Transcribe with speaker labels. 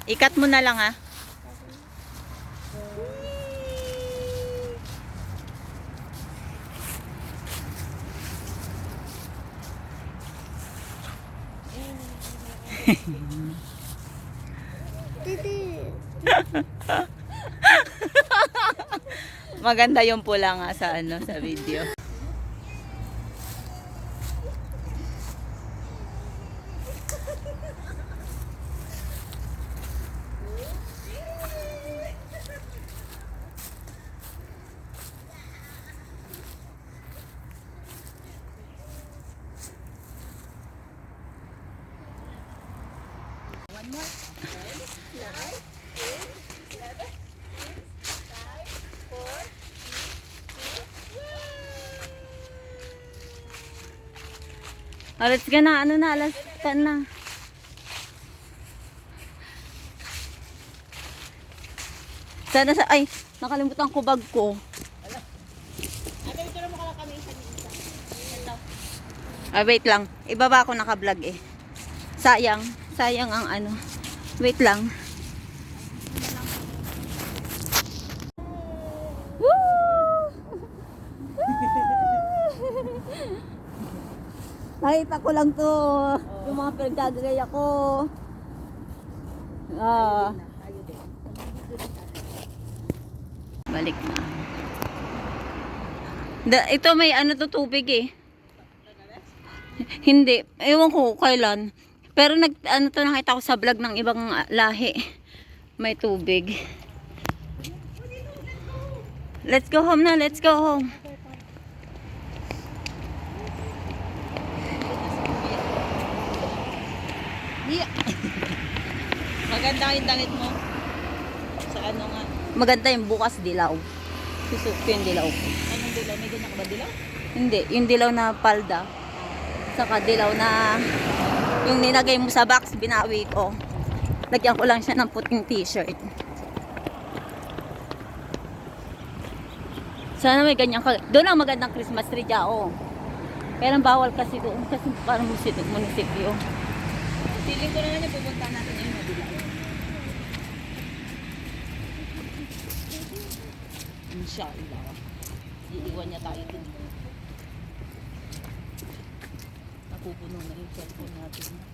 Speaker 1: Ikat mo na lang ha. Maganda yung pula nga sa sa video. Alas ka na, ano na, alas ka na. Sana sa, ay, nakalimutan ko bag ko. Ah, wait lang. Ibaba ko naka-vlog eh. Sayang. Sayang ang ano. Wait lang. Woo! Nakita ko lang to. Yung mga pinagkagaya ko. Balik na. Ito may ano to tubig eh. Hindi. Ewan ko kailan. Pero ano to nakita ko sa vlog ng ibang lahi. May tubig. Let's go home na. Let's go home. Yeah. Maganda yung damit mo. Sa ano nga? Maganda yung bukas dilaw. Susuk ko yung dilaw ko.
Speaker 2: Anong dilaw? May ganyan ka ba dilaw?
Speaker 1: Hindi. Yung dilaw na palda. Saka dilaw na yung nilagay mo sa box, binawi ko. Lagyan ko lang siya ng puting t-shirt. Sana may ganyan ka. Doon ang magandang Christmas tree dyan, oh. Pero bawal kasi doon. Kasi parang munisipyo.
Speaker 2: Feeling ko naman yung pupunta natin yung madilaw. Inshallah. Iiwan niya tayo din. Napupuno na yung cellphone natin.